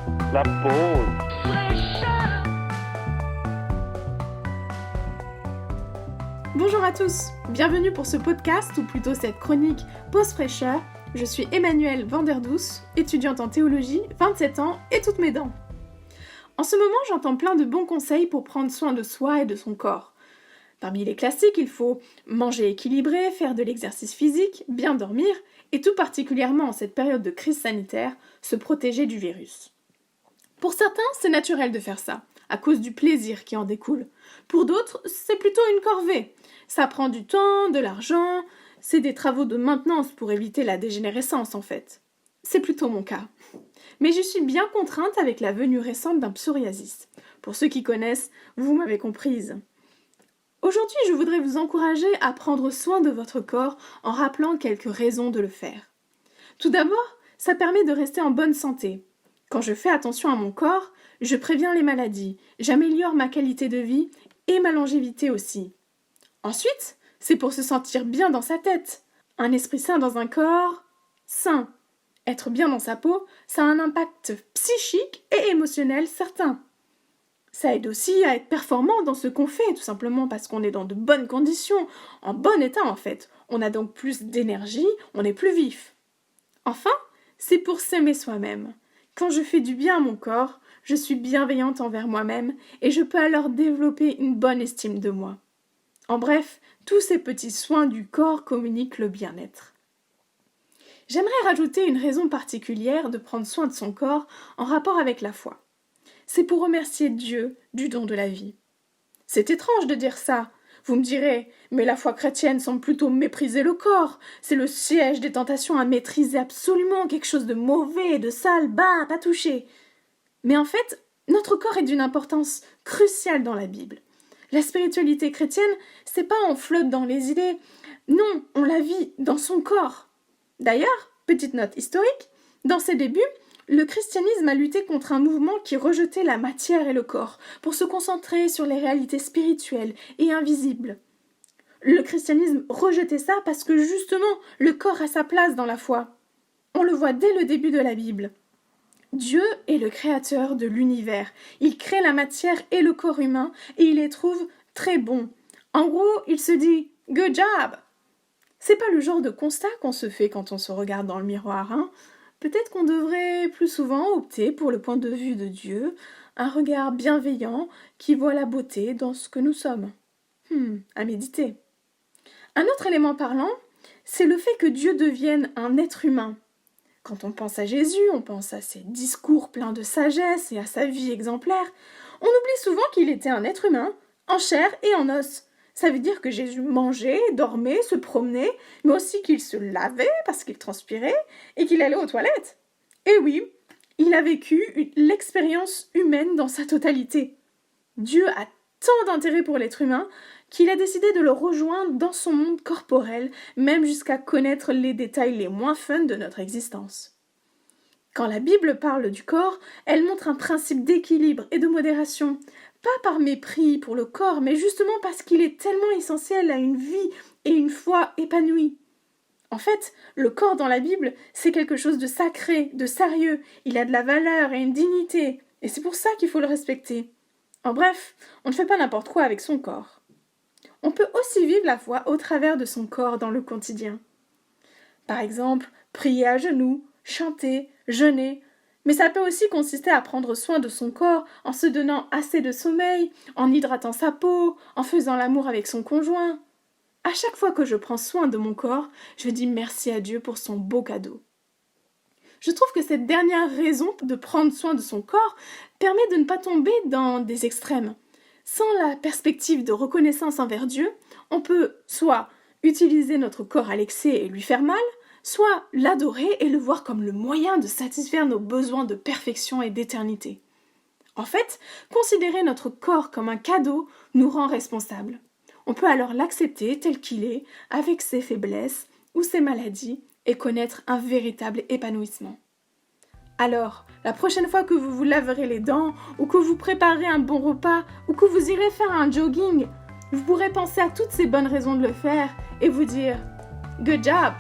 La pause. Bonjour à tous, bienvenue pour ce podcast, ou plutôt cette chronique Pause fraîcheur. Je suis Emmanuelle Vanderdouce, étudiante en théologie, 27 ans et toutes mes dents. En ce moment, j'entends plein de bons conseils pour prendre soin de soi et de son corps. Parmi les classiques, il faut manger équilibré, faire de l'exercice physique, bien dormir, et tout particulièrement en cette période de crise sanitaire, se protéger du virus. Pour certains, c'est naturel de faire ça, à cause du plaisir qui en découle. Pour d'autres, c'est plutôt une corvée. Ça prend du temps, de l'argent, c'est des travaux de maintenance pour éviter la dégénérescence en fait. C'est plutôt mon cas. Mais je suis bien contrainte avec la venue récente d'un psoriasis. Pour ceux qui connaissent, vous m'avez comprise. Aujourd'hui, je voudrais vous encourager à prendre soin de votre corps en rappelant quelques raisons de le faire. Tout d'abord, ça permet de rester en bonne santé. Quand je fais attention à mon corps, je préviens les maladies, j'améliore ma qualité de vie et ma longévité aussi. Ensuite, c'est pour se sentir bien dans sa tête. Un esprit sain dans un corps sain. Être bien dans sa peau, ça a un impact psychique et émotionnel certain. Ça aide aussi à être performant dans ce qu'on fait, tout simplement parce qu'on est dans de bonnes conditions, en bon état en fait. On a donc plus d'énergie, on est plus vif. Enfin, c'est pour s'aimer soi-même. Quand je fais du bien à mon corps, je suis bienveillante envers moi-même et je peux alors développer une bonne estime de moi. En bref, tous ces petits soins du corps communiquent le bien-être. J'aimerais rajouter une raison particulière de prendre soin de son corps en rapport avec la foi. C'est pour remercier Dieu du don de la vie. C'est étrange de dire ça. Vous me direz, mais la foi chrétienne semble plutôt mépriser le corps. C'est le siège des tentations à maîtriser absolument, quelque chose de mauvais et de sale, pas toucher. Mais en fait, notre corps est d'une importance cruciale dans la Bible. La spiritualité chrétienne, c'est pas on flotte dans les idées. Non, on la vit dans son corps. D'ailleurs, petite note historique, dans ses débuts, le christianisme a lutté contre un mouvement qui rejetait la matière et le corps pour se concentrer sur les réalités spirituelles et invisibles. Le christianisme rejetait ça parce que justement, le corps a sa place dans la foi. On le voit dès le début de la Bible. Dieu est le créateur de l'univers. Il crée la matière et le corps humain et il les trouve très bons. En gros, il se dit « Good job !» C'est pas le genre de constat qu'on se fait quand on se regarde dans le miroir, hein. Peut-être qu'on devrait plus souvent opter pour le point de vue de Dieu, un regard bienveillant qui voit la beauté dans ce que nous sommes. À méditer. Un autre élément parlant, c'est le fait que Dieu devienne un être humain. Quand on pense à Jésus, on pense à ses discours pleins de sagesse et à sa vie exemplaire. On oublie souvent qu'il était un être humain, en chair et en os. Ça veut dire que Jésus mangeait, dormait, se promenait, mais aussi qu'il se lavait parce qu'il transpirait et qu'il allait aux toilettes. Et oui, il a vécu l'expérience humaine dans sa totalité. Dieu a tant d'intérêt pour l'être humain qu'il a décidé de le rejoindre dans son monde corporel, même jusqu'à connaître les détails les moins fun de notre existence. Quand la Bible parle du corps, elle montre un principe d'équilibre et de modération, pas par mépris pour le corps, mais justement parce qu'il est tellement essentiel à une vie et une foi épanouie. En fait, le corps dans la Bible, c'est quelque chose de sacré, de sérieux, il a de la valeur et une dignité, et c'est pour ça qu'il faut le respecter. En bref, on ne fait pas n'importe quoi avec son corps. On peut aussi vivre la foi au travers de son corps dans le quotidien. Par exemple, prier à genoux, chanter, jeûner, mais ça peut aussi consister à prendre soin de son corps en se donnant assez de sommeil, en hydratant sa peau, en faisant l'amour avec son conjoint. À chaque fois que je prends soin de mon corps, je dis merci à Dieu pour son beau cadeau. Je trouve que cette dernière raison de prendre soin de son corps permet de ne pas tomber dans des extrêmes. Sans la perspective de reconnaissance envers Dieu, on peut soit utiliser notre corps à l'excès et lui faire mal, soit l'adorer et le voir comme le moyen de satisfaire nos besoins de perfection et d'éternité. En fait, considérer notre corps comme un cadeau nous rend responsables. On peut alors l'accepter tel qu'il est, avec ses faiblesses ou ses maladies, et connaître un véritable épanouissement. Alors, la prochaine fois que vous vous laverez les dents, ou que vous préparez un bon repas, ou que vous irez faire un jogging, vous pourrez penser à toutes ces bonnes raisons de le faire et vous dire « Good job !»